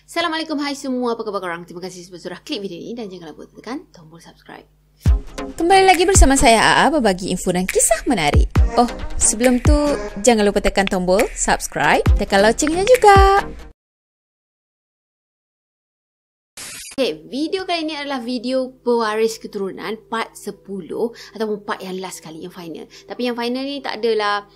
Assalamualaikum, hai semua, apa khabar korang? Terima kasih sebab sudah klik video ini dan jangan lupa tekan tombol subscribe. Kembali lagi bersama saya AA berbagi info dan kisah menarik. Oh, sebelum tu jangan lupa tekan tombol subscribe, tekan loncengnya juga. Okay, video kali ini adalah video pewaris keturunan part 10 ataupun part yang last kali, yang final. Tapi yang final ni tak adalah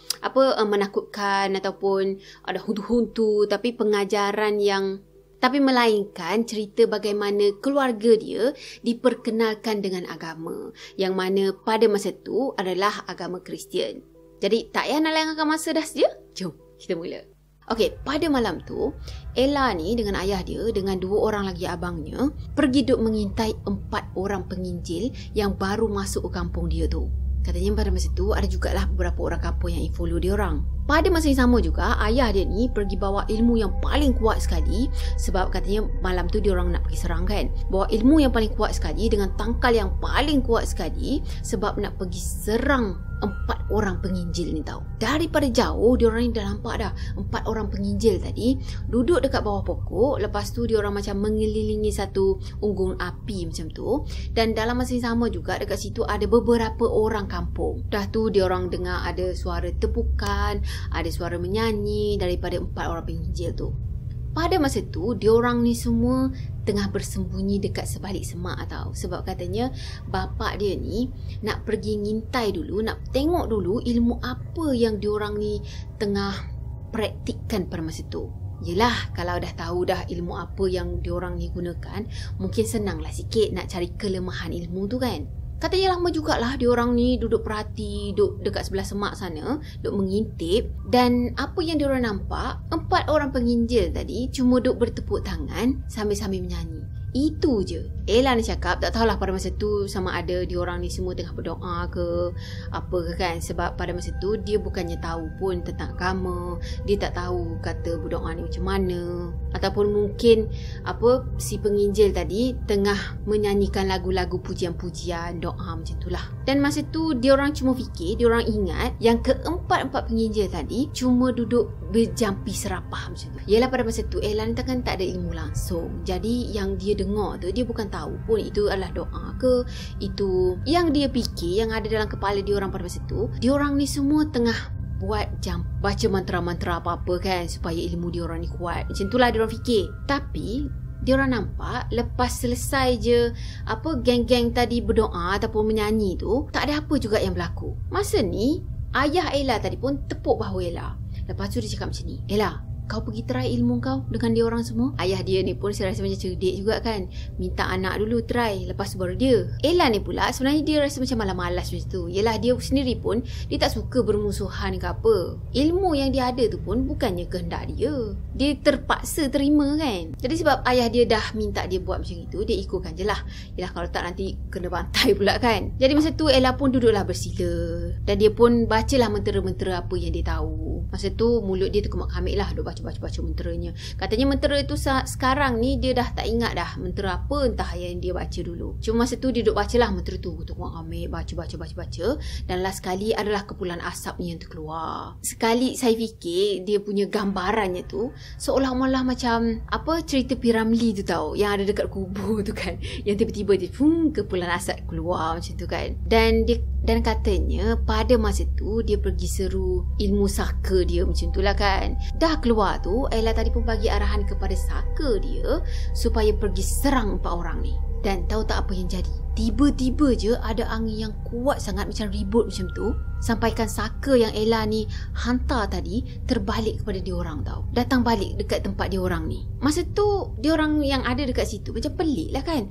menakutkan ataupun ada huntu-huntu, tapi pengajaran yang melainkan cerita bagaimana keluarga dia diperkenalkan dengan agama yang mana pada masa tu adalah agama Kristian. Jadi tak payah nak lengahkan masa dah sedia. Jom kita mula. Okey, pada malam tu Ella ni dengan ayah dia dengan 2 orang lagi abangnya pergi duk mengintai 4 orang penginjil yang baru masuk ke kampung dia tu. Katanya pada masa tu ada jugalah beberapa orang kampung yang follow dia orang. Pada masa yang sama juga ayah dia ni pergi bawa ilmu yang paling kuat sekali, sebab katanya malam tu dia orang nak pergi serang kan. Bawa ilmu yang paling kuat sekali dengan tangkal yang paling kuat sekali sebab nak pergi serang 4 orang penginjil ni tau. Daripada jauh dia orang ni dah nampak dah 4 orang penginjil tadi duduk dekat bawah pokok. Lepas tu dia orang macam mengelilingi satu unggun api macam tu. Dan dalam masa yang sama juga dekat situ ada beberapa orang kampung. Dah tu dia orang dengar ada suara tepukan, ada suara menyanyi daripada 4 orang penginjil tu. Pada masa tu, diorang ni semua tengah bersembunyi dekat sebalik semak tau. Sebab katanya bapak dia ni nak pergi ngintai dulu, nak tengok dulu ilmu apa yang diorang ni tengah praktikkan pada masa tu. Yelah, kalau dah tahu dah ilmu apa yang diorang ni gunakan, mungkin senanglah sikit nak cari kelemahan ilmu tu kan. Katanya lama jugalah diorang ni duduk perhati, duduk dekat sebelah semak sana, duduk mengintip. Dan apa yang diorang nampak, 4 orang penginjil tadi cuma duduk bertepuk tangan sambil-sambil menyanyi. Itu je. Ella ni cakap tak tahulah pada masa tu sama ada diorang ni semua tengah berdoa ke apa ke kan. Sebab pada masa tu dia bukannya tahu pun tentang agama. Dia tak tahu kata berdoa ni macam mana. Ataupun mungkin si penginjil tadi tengah menyanyikan lagu-lagu pujian-pujian, doa macam tu lah. Dan masa tu diorang cuma fikir, diorang ingat yang keempat-empat penginjil tadi cuma duduk berjampi serapah macam tu. Yelah pada masa tu Ella ni kan tak ada ilmu langsung. Jadi yang dia dengar tu dia bukan tahu pun itu adalah doa ke, itu yang dia fikir yang ada dalam kepala dia orang pada masa tu. Dia orang ni semua tengah buat baca mantra-mantra apa-apa kan supaya ilmu dia orang ni kuat. Macam itulah dia orang fikir. Tapi dia orang nampak lepas selesai je geng-geng tadi berdoa ataupun menyanyi tu, tak ada apa juga yang berlaku. Masa ni ayah Ella tadi pun tepuk bahu Ella. Lepas tu dia cakap macam ni, Ella, kau pergi try ilmu kau dengan dia orang semua. Ayah dia ni pun saya rasa macam cerdik juga kan. Minta anak dulu try, lepas tu baru dia. Ella ni pula sebenarnya dia rasa macam malas-malas macam tu. Yelah dia sendiri pun dia tak suka bermusuhan ke apa. Ilmu yang dia ada tu pun bukannya kehendak dia. Dia terpaksa terima kan. Jadi sebab ayah dia dah minta dia buat macam itu, dia ikutkan je lah. Yelah kalau tak nanti kena bantai pula kan. Jadi masa tu Ella pun duduklah bersila. Dan dia pun bacalah mentera-mentera apa yang dia tahu. Masa tu mulut dia terkemak-kamik lah, duk baca menteranya. Katanya mentera tu sekarang ni dia dah tak ingat dah mentera apa entah yang dia baca dulu. Cuma masa tu dia duk bacalah mentera tu, ambil baca. Dan last sekali adalah kepulan asapnya yang terkeluar. Sekali saya fikir dia punya gambarannya tu seolah-olah macam cerita Piramli tu tahu yang ada dekat kubur tu kan, yang tiba-tiba dia kepulan asap keluar macam tu kan. Dan katanya pada masa tu dia pergi seru ilmu saka dia macam tu lah kan. Dah keluar tu Ella tadi pun bagi arahan kepada saka dia supaya pergi serang 4 orang ni. Dan tahu tak apa yang jadi? Tiba-tiba je ada angin yang kuat sangat macam ribut macam tu, sampaikan saka yang Ella ni hantar tadi terbalik kepada dia orang tau. Datang balik dekat tempat dia orang ni. Masa tu dia orang yang ada dekat situ macam pelik lah kan.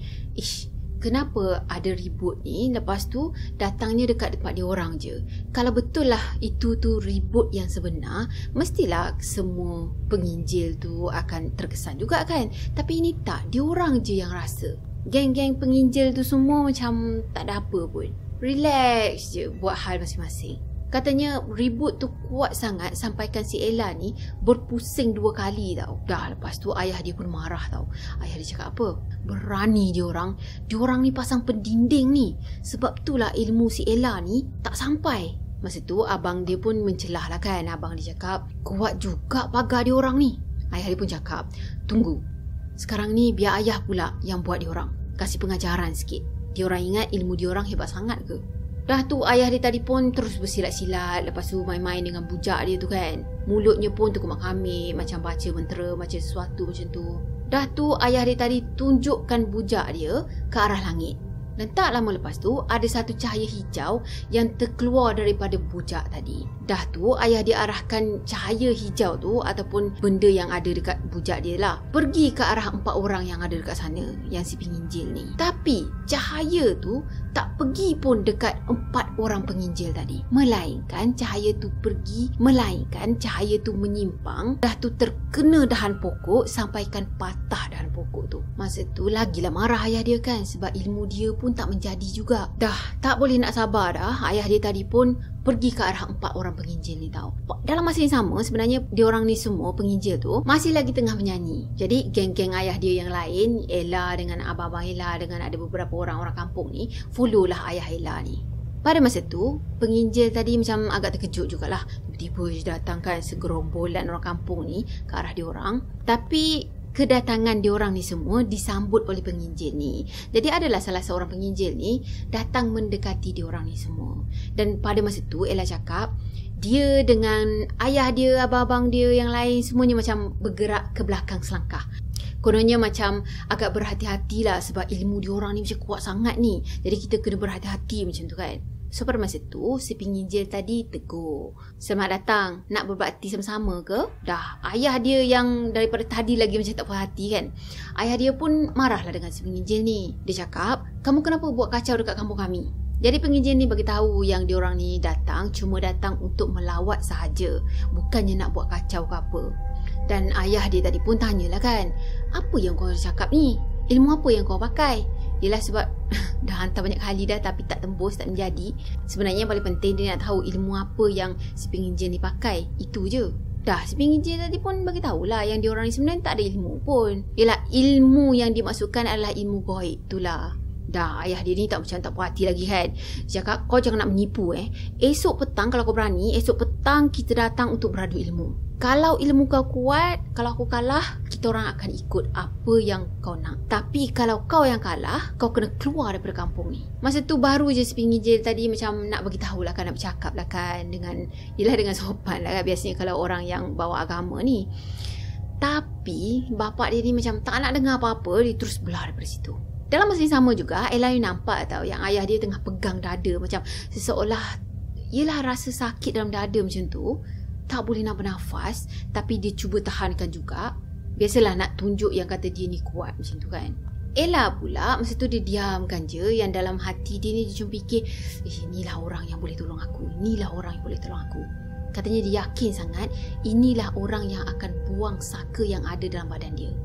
Kenapa ada ribut ni, lepas tu datangnya dekat tempat dia orang je. Kalau betul lah itu tu ribut yang sebenar, mestilah semua penginjil tu akan terkesan juga kan. Tapi ini tak, dia orang je yang rasa. Geng-geng penginjil tu semua macam tak ada apa pun. Relax je buat hal masing-masing. Katanya ribut tu kuat sangat sampaikan si Ella ni berpusing 2 kali tau. Dah lepas tu ayah dia pun marah tau. Ayah dia cakap apa? Berani diorang ni pasang pendinding ni. Sebab itulah ilmu si Ella ni tak sampai. Masa tu abang dia pun mencelah lah kan. Abang dia cakap kuat juga pagar diorang ni. Ayah dia pun cakap tunggu, Sekarang ni biar ayah pula yang buat diorang. Kasih pengajaran sikit. Diorang ingat ilmu diorang hebat sangat ke? Dah tu ayah dia tadi pun terus bersilat-silat. Lepas tu main-main dengan bujak dia tu kan. Mulutnya pun terkumak kamik, macam baca mentera, macam sesuatu macam tu. Dah tu ayah dia tadi tunjukkan bujak dia ke arah langit. Dan tak lama lepas tu ada satu cahaya hijau yang terkeluar daripada bujak tadi. Dah tu ayah dia arahkan cahaya hijau tu ataupun benda yang ada dekat bujak dia lah pergi ke arah 4 orang yang ada dekat sana, yang si penginjil ni. Tapi cahaya tu tak pergi pun dekat 4 orang penginjil tadi. Melainkan cahaya tu menyimpang. Dah tu terkena dahan pokok sampaikan patah dahan pokok tu. Masa tu lagilah marah ayah dia kan, sebab ilmu dia pun tak menjadi juga. Dah tak boleh nak sabar dah. Ayah dia tadi pun pergi ke arah 4 orang penginjil ni tau. Dalam masa yang sama sebenarnya diorang ni semua penginjil tu masih lagi tengah menyanyi. Jadi geng-geng ayah dia yang lain, Ella dengan abang-abang Ella dengan ada beberapa orang kampung ni, follow lah ayah Ella ni. Pada masa tu penginjil tadi macam agak terkejut jugalah. Tiba-tiba je datang kan segerombolan orang kampung ni ke arah diorang. Tapi kedatangan diorang ni semua disambut oleh penginjil ni. Jadi adalah salah seorang penginjil ni datang mendekati diorang ni semua. Dan pada masa tu Ella cakap dia dengan ayah dia, abang-abang dia yang lain semuanya macam bergerak ke belakang selangkah. Kononnya macam agak berhati-hatilah sebab ilmu diorang ni macam kuat sangat ni. Jadi kita kena berhati-hati macam tu kan. So pada masa tu si penginjil tadi tegur, "Selamat datang, nak berbakti sama-sama ke?" Dah ayah dia yang daripada tadi lagi macam tak puas hati kan. Ayah dia pun marahlah dengan si penginjil ni. Dia cakap, "Kamu kenapa buat kacau dekat kampung kami?" Jadi penginjil ni bagi tahu yang diorang ni datang cuma datang untuk melawat sahaja, bukannya nak buat kacau ke apa. Dan ayah dia tadi pun tanyalah kan, "Apa yang kau cakap ni? Ilmu apa yang kau pakai?" Yelah sebab dah hantar banyak kali dah tapi tak tembus, tak menjadi. Sebenarnya yang paling penting dia nak tahu ilmu apa yang si penginjil ni pakai. Itu je. Dah si penginjil tadi pun bagi tahulah yang diorang ni sebenarnya tak ada ilmu pun. Yelah ilmu yang dimaksudkan adalah ilmu gaib itulah. Dah ayah dia ni tak puas hati lagi kan. Dia cakap, "Kau jangan nak menipu Esok petang kalau kau berani, esok petang kita datang untuk beradu ilmu. Kalau ilmu kau kuat, kalau aku kalah, kita orang akan ikut apa yang kau nak. Tapi kalau kau yang kalah, kau kena keluar daripada kampung ni." Masa tu baru je si penginjil tadi macam nak bagi tahulah kan, nak bercakap lah kan dengan sopan lah kan biasanya kalau orang yang bawa agama ni. Tapi bapak dia ni macam tak nak dengar apa-apa, dia terus belah daripada situ. Dalam masa yang sama juga Ella ni nampak tau yang ayah dia tengah pegang dada macam seseolah rasa sakit dalam dada macam tu. Tak boleh nak bernafas tapi dia cuba tahankan juga. Biasalah nak tunjuk yang kata dia ni kuat macam tu kan. Ella pula masa tu dia diamkan je, yang dalam hati dia ni dia cuma fikir, inilah orang yang boleh tolong aku. Katanya dia yakin sangat inilah orang yang akan buang saka yang ada dalam badan dia.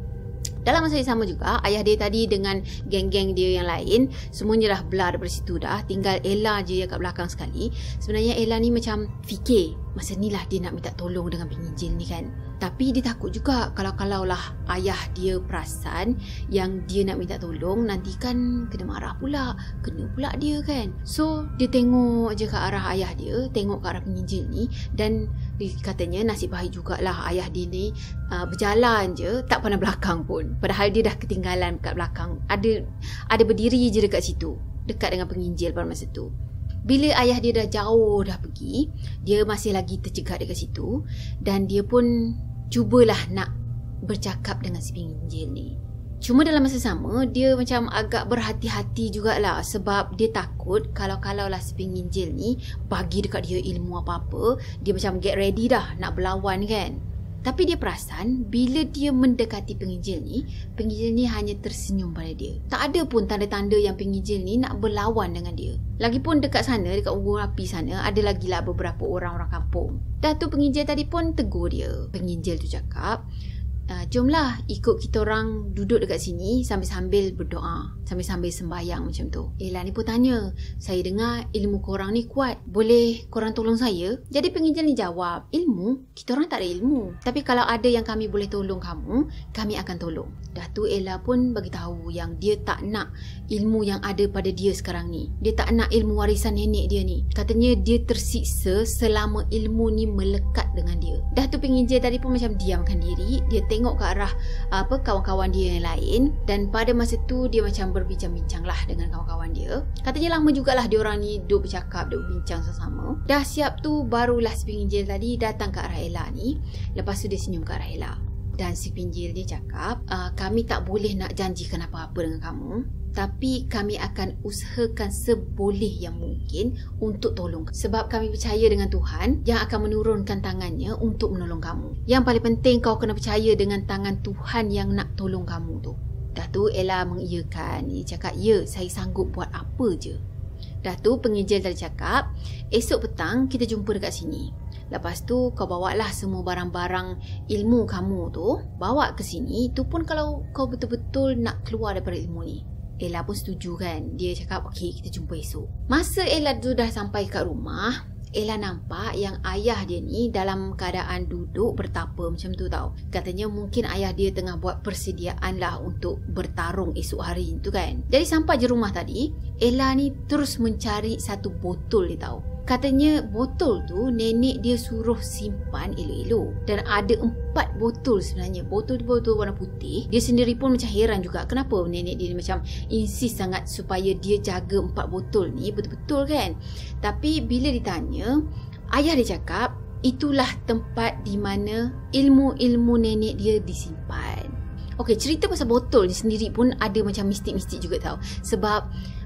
Dalam masa yang sama juga ayah dia tadi dengan geng-geng dia yang lain semuanya dah belah daripada situ dah. Tinggal Ella je yang kat belakang sekali. Sebenarnya Ella ni macam fikir masa ni lah dia nak minta tolong dengan penginjil ni kan. Tapi dia takut juga kalau lah ayah dia perasan yang dia nak minta tolong, nanti kan kena marah pula, kena pula dia kan. So dia tengok je ke arah ayah dia, tengok ke arah penginjil ni, dan dia katanya nasib baik jugalah ayah dia ni berjalan je tak pandang belakang pun. Padahal dia dah ketinggalan kat belakang. Ada berdiri je dekat situ, dekat dengan penginjil pada masa tu. Bila ayah dia dah jauh dah pergi, dia masih lagi tercegat dekat situ dan dia pun cubalah nak bercakap dengan si penginjil ni. Cuma dalam masa sama dia macam agak berhati-hati jugalah sebab dia takut kalau lah si penginjil ni bagi dekat dia ilmu apa-apa, dia macam get ready dah nak berlawan kan. Tapi dia perasan bila dia mendekati penginjil ni hanya tersenyum pada dia. Tak ada pun tanda-tanda yang penginjil ni nak berlawan dengan dia. Lagipun dekat sana, dekat unggun api sana, ada lagi lah beberapa orang kampung. Dah tu penginjil tadi pun tegur dia. Penginjil tu cakap, "Jomlah ikut kita orang duduk dekat sini sambil-sambil berdoa, sambil-sambil sembahyang macam tu." Ella ni pun tanya, "Saya dengar ilmu korang ni kuat, boleh korang tolong saya?" Jadi penginjil ni jawab, "Ilmu? Kita orang tak ada ilmu. Tapi kalau ada yang kami boleh tolong kamu, kami akan tolong." Dah tu Ella pun bagi tahu yang dia tak nak ilmu yang ada pada dia sekarang ni. Dia tak nak ilmu warisan nenek dia ni. Katanya dia tersiksa selama ilmu ni melekat dengan dia. Dah tu penginjil tadi pun macam diamkan diri. Dia tengok tengok ke arah kawan-kawan dia yang lain. Dan pada masa tu dia macam berbincang-bincang lah dengan kawan-kawan dia. Katanya lama jugalah diorang ni duduk bercakap, duduk bincang sama-sama. Dah siap tu barulah si penginjil tadi datang ke arah Ella ni. Lepas tu dia senyum ke arah Ella. Dan si penginjil dia cakap, kami tak boleh nak janjikan apa-apa dengan kamu, tapi kami akan usahakan seboleh yang mungkin untuk tolong. Sebab kami percaya dengan Tuhan yang akan menurunkan tangannya untuk menolong kamu. Yang paling penting kau kena percaya dengan tangan Tuhan yang nak tolong kamu tu. Dah tu Ella mengiyakan. Dia cakap, ya, saya sanggup buat apa je. Dah tu penginjil tadi cakap, esok petang kita jumpa dekat sini. Lepas tu kau bawalah semua barang-barang ilmu kamu tu, bawa ke sini. Itu pun kalau kau betul-betul nak keluar daripada ilmu ni. Ella pun setuju kan. Dia cakap, okey, kita jumpa esok. Masa Ella tu dah sampai kat rumah, Ella nampak yang ayah dia ni dalam keadaan duduk bertapa macam tu tau. Katanya mungkin ayah dia tengah buat persediaan lah untuk bertarung esok hari tu kan. Jadi sampai je rumah tadi, Ella ni terus mencari satu botol dia tau. Katanya botol tu nenek dia suruh simpan elok-elok. Dan ada 4 botol sebenarnya. Botol warna putih. Dia sendiri pun macam heran juga. Kenapa nenek dia macam insist sangat supaya dia jaga 4 botol ni betul-betul kan. Tapi bila ditanya, ayah dia cakap itulah tempat di mana ilmu-ilmu nenek dia disimpan. Okey, cerita pasal botol ni sendiri pun ada macam mistik-mistik juga tau. Sebab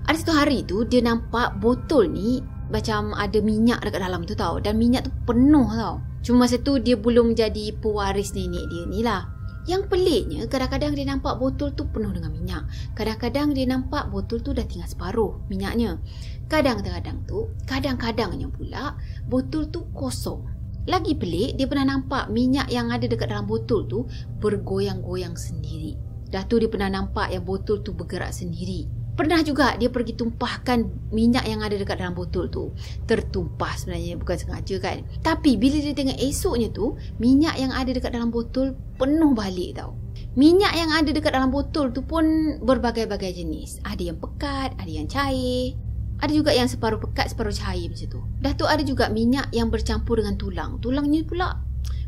ada satu hari tu dia nampak botol ni macam ada minyak dekat dalam tu tau. Dan minyak tu penuh tau. Cuma masa tu dia belum jadi pewaris nenek dia ni lah. Yang peliknya, kadang-kadang dia nampak botol tu penuh dengan minyak. Kadang-kadang dia nampak botol tu dah tinggal separuh minyaknya. Kadang-kadangnya pula botol tu kosong. Lagi pelik, dia pernah nampak minyak yang ada dekat dalam botol tu bergoyang-goyang sendiri. Dah tu dia pernah nampak yang botol tu bergerak sendiri. Pernah juga dia pergi tumpahkan minyak yang ada dekat dalam botol tu. Tertumpah sebenarnya, bukan sengaja kan. Tapi bila dia tengok esoknya tu, minyak yang ada dekat dalam botol penuh balik tau. Minyak yang ada dekat dalam botol tu pun berbagai-bagai jenis. Ada yang pekat, ada yang cair. Ada juga yang separuh pekat, separuh cair macam tu. Dah tu ada juga minyak yang bercampur dengan tulang. Tulangnya pula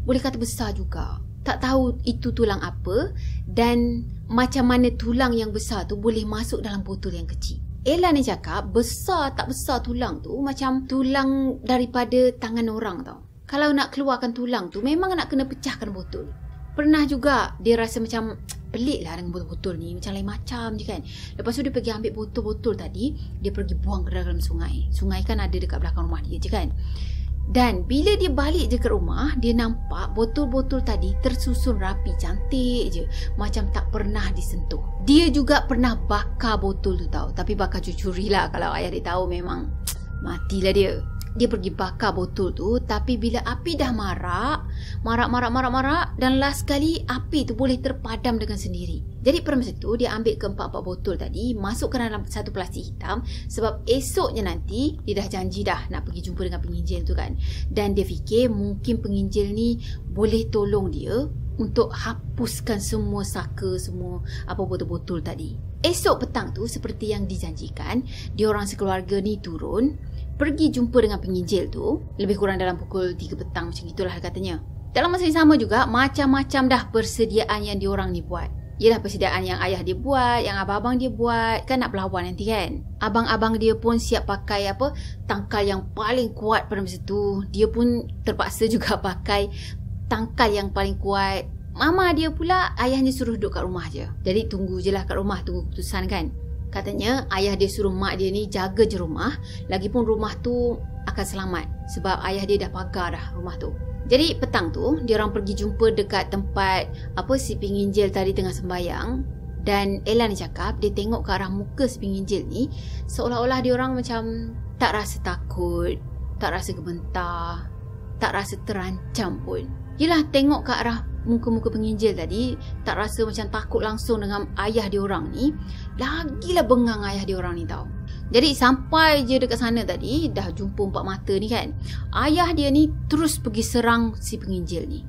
boleh kata besar juga. Tak tahu itu tulang apa dan macam mana tulang yang besar tu boleh masuk dalam botol yang kecil. Ella ni cakap besar tak besar tulang tu macam tulang daripada tangan orang tau. Kalau nak keluarkan tulang tu memang nak kena pecahkan botol. Pernah juga dia rasa macam pelik lah dengan botol-botol ni. Macam lain macam je kan. Lepas tu dia pergi ambil botol-botol tadi. Dia pergi buang ke dalam sungai. Sungai kan ada dekat belakang rumah dia je kan. Dan bila dia balik je ke rumah, dia nampak botol-botol tadi tersusun rapi, cantik je. Macam tak pernah disentuh. Dia juga pernah bakar botol tu tau. Tapi bakar curi-curi lah. Kalau ayah dia tahu memang matilah dia. Dia pergi bakar botol tu. Tapi bila api dah marak. Dan last kali api tu boleh terpadam dengan sendiri. Jadi pada masa tu dia ambil ke 4 botol tadi. Masukkan dalam satu plastik hitam. Sebab esoknya nanti dia dah janji dah nak pergi jumpa dengan penginjil tu kan. Dan dia fikir mungkin penginjil ni boleh tolong dia untuk hapuskan semua saka, semua apa botol-botol tadi. Esok petang tu seperti yang dijanjikan, diorang sekeluarga ni turun pergi jumpa dengan penginjil tu. Lebih kurang dalam pukul 3 petang macam itulah katanya. Dalam masa yang sama juga macam-macam dah persediaan yang diorang ni buat. Yelah persediaan yang ayah dia buat, yang abang-abang dia buat. Kan nak berlawan nanti kan. Abang-abang dia pun siap pakai tangkal yang paling kuat pada masa tu. Dia pun terpaksa juga pakai tangkal yang paling kuat. Mama dia pula ayahnya suruh duduk kat rumah je. Jadi tunggu je lah kat rumah, tunggu keputusan kan. Katanya ayah dia suruh mak dia ni jaga je rumah. Lagipun rumah tu akan selamat. Sebab ayah dia dah pagar dah rumah tu. Jadi petang tu diorang pergi jumpa dekat tempat si penginjil tadi tengah sembayang. Dan Ella ni cakap dia tengok ke arah muka si penginjil ni, seolah-olah diorang macam tak rasa takut, tak rasa gementar, tak rasa terancam pun. Yelah tengok ke arah muka-muka penginjil tadi, tak rasa macam takut langsung dengan ayah diorang ni. Lagilah bengang ayah diorang ni tau. Jadi sampai je dekat sana tadi, dah jumpa 4 mata ni kan. Ayah dia ni terus pergi serang si penginjil ni.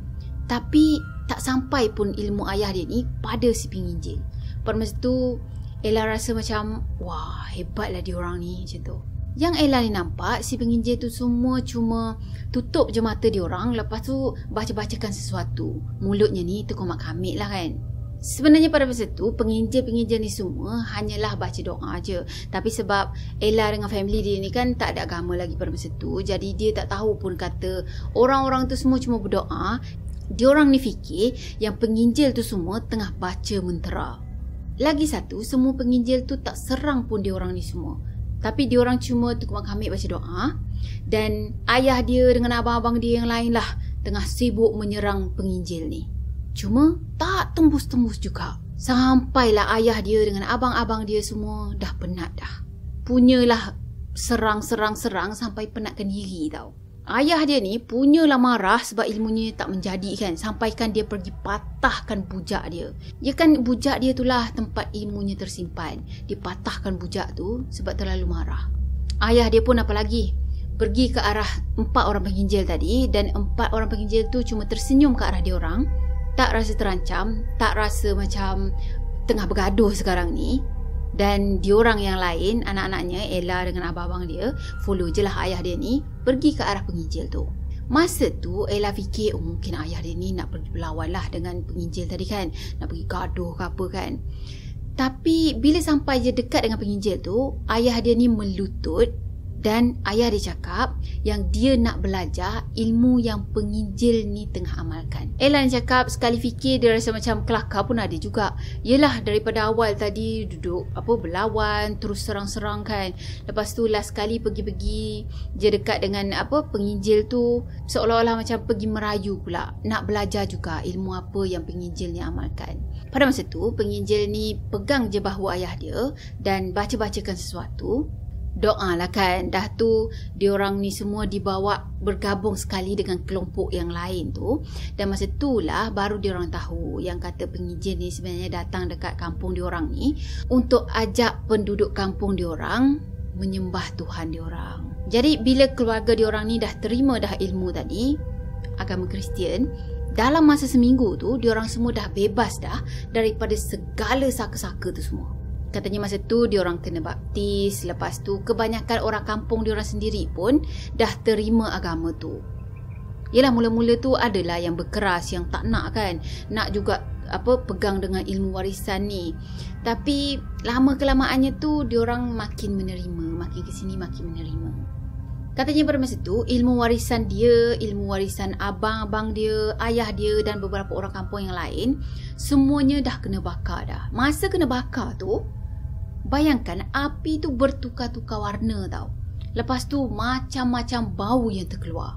Tapi tak sampai pun ilmu ayah dia ni pada si penginjil. Pada masa tu Ella rasa macam wah hebatlah diorang ni macam tu. Yang Ella ni nampak, si penginjil tu semua cuma tutup je mata diorang, lepas tu baca-bacakan sesuatu. Mulutnya ni terkomak kamit lah kan. Sebenarnya pada masa tu, penginjil-penginjil ni semua hanyalah baca doa je. Tapi sebab Ella dengan family dia ni kan tak ada agama lagi pada masa tu, jadi dia tak tahu pun kata orang-orang tu semua cuma berdoa. Diorang ni fikir yang penginjil tu semua tengah baca mentera. Lagi satu, semua penginjil tu tak serang pun diorang ni semua. Tapi diorang cuma terkumak kamit baca doa. Dan ayah dia dengan abang-abang dia yang lain lah tengah sibuk menyerang penginjil ni. Cuma tak tembus-tembus juga. Sampailah ayah dia dengan abang-abang dia semua dah penat dah. Punyalah serang sampai penatkan diri tau. Ayah dia ni punyalah marah sebab ilmunya tak menjadi kan. Sampaikan dia pergi patahkan bujak dia. Ya kan bujak dia itulah tempat ilmunya tersimpan. Dia patahkan bujak tu sebab terlalu marah. Ayah dia pun apa lagi? Pergi ke arah 4 orang penginjil tadi. Dan 4 orang penginjil tu cuma tersenyum ke arah dia orang. Tak rasa terancam. Tak rasa macam tengah bergaduh sekarang ni. Dan diorang yang lain, anak-anaknya, Ella dengan abang-abang dia, follow je lah ayah dia ni, pergi ke arah penginjil tu. Masa tu, Ella fikir, mungkin ayah dia ni nak pergi berlawan lah dengan penginjil tadi kan. Nak pergi gaduh ke apa kan. Tapi, bila sampai je dekat dengan penginjil tu, ayah dia ni melutut. Dan ayah dia cakap yang dia nak belajar ilmu yang penginjil ni tengah amalkan. Ella ni cakap sekali fikir dia rasa macam kelakar pun ada juga. Yelah daripada awal tadi duduk berlawan, terus serang-serang kan. Lepas tu last sekali pergi-pergi je dekat dengan penginjil tu, seolah-olah macam pergi merayu pula. Nak belajar juga ilmu apa yang penginjil ni amalkan. Pada masa tu penginjil ni pegang je bahu ayah dia dan baca-bacakan sesuatu. Doa lah kan. Dah tu diorang ni semua dibawa bergabung sekali dengan kelompok yang lain tu. Dan masa tu lah baru diorang tahu yang kata penginjil ni sebenarnya datang dekat kampung diorang ni untuk ajak penduduk kampung diorang menyembah Tuhan diorang. Jadi bila keluarga diorang ni dah terima dah ilmu tadi, agama Kristian, dalam masa seminggu tu diorang semua dah bebas dah daripada segala saka-saka tu semua. Katanya masa tu diorang kena baptis. Lepas tu kebanyakan orang kampung diorang sendiri pun dah terima agama tu. Yelah mula-mula tu adalah yang berkeras, yang tak nak kan. Nak juga pegang dengan ilmu warisan ni. Tapi lama kelamaannya tu diorang makin menerima. Makin kesini makin menerima. Katanya pada masa tu ilmu warisan dia, ilmu warisan abang-abang dia, ayah dia dan beberapa orang kampung yang lain, semuanya dah kena bakar dah. Masa kena bakar tu, bayangkan api tu bertukar-tukar warna tau. Lepas tu macam-macam bau yang terkeluar.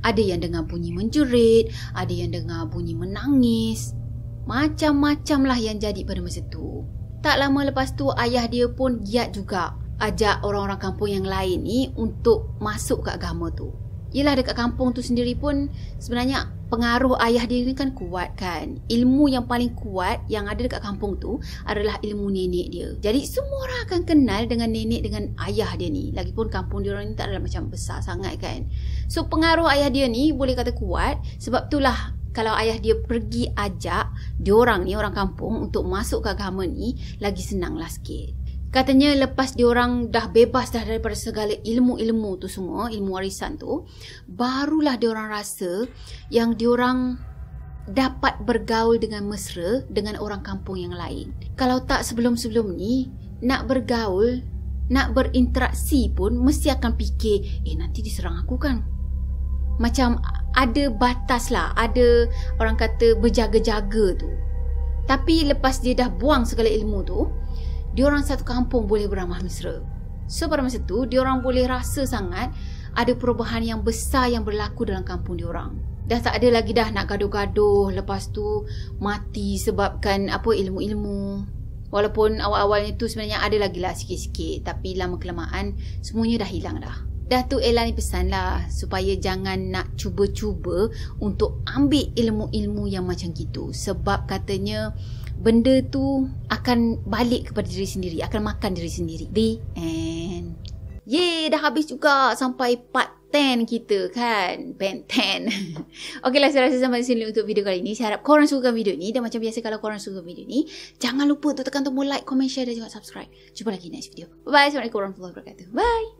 Ada yang dengar bunyi menjerit, ada yang dengar bunyi menangis. Macam-macam lah yang jadi pada masa tu. Tak lama lepas tu ayah dia pun giat juga ajak orang-orang kampung yang lain ni untuk masuk ke agama tu. Yelah dekat kampung tu sendiri pun sebenarnya pengaruh ayah dia ni kan kuat kan. Ilmu yang paling kuat yang ada dekat kampung tu adalah ilmu nenek dia. Jadi semua orang akan kenal dengan nenek dengan ayah dia ni. Lagipun kampung dia orang ni tak adalah macam besar sangat kan. So pengaruh ayah dia ni boleh kata kuat. Sebab itulah kalau ayah dia pergi ajak diorang ni, orang kampung untuk masuk ke agama ni, lagi senang lah sikit. Katanya lepas diorang dah bebas dah daripada segala ilmu-ilmu tu semua, ilmu warisan tu, barulah diorang rasa yang diorang dapat bergaul dengan mesra dengan orang kampung yang lain. Kalau tak sebelum-sebelum ni, nak bergaul, nak berinteraksi pun mesti akan fikir, nanti diserang aku kan. Macam ada batas lah, ada orang kata berjaga-jaga tu. Tapi lepas dia dah buang segala ilmu tu, diorang satu kampung boleh beramah mesra. So pada masa tu diorang boleh rasa sangat ada perubahan yang besar yang berlaku dalam kampung diorang. Dah tak ada lagi dah nak gaduh-gaduh, lepas tu mati sebabkan ilmu-ilmu. Walaupun awal-awalnya tu sebenarnya ada lagi lah sikit-sikit, tapi lama kelamaan semuanya dah hilang dah. Dah tu Ella ni pesan lah supaya jangan nak cuba-cuba untuk ambil ilmu-ilmu yang macam gitu. Sebab katanya benda tu akan balik kepada diri sendiri, akan makan diri sendiri. The end. Yeay, dah habis juga sampai part 10 kita kan. Ben 10. Okey lah, saya rasa sampai sini untuk video kali ini. Saya harap korang suka video ni. Dan macam biasa kalau korang suka video ni, jangan lupa untuk tekan tombol like, comment, share dan juga subscribe. Jumpa lagi next video. Bye-bye. Assalamualaikum warahmatullahi wabarakatuh. Bye.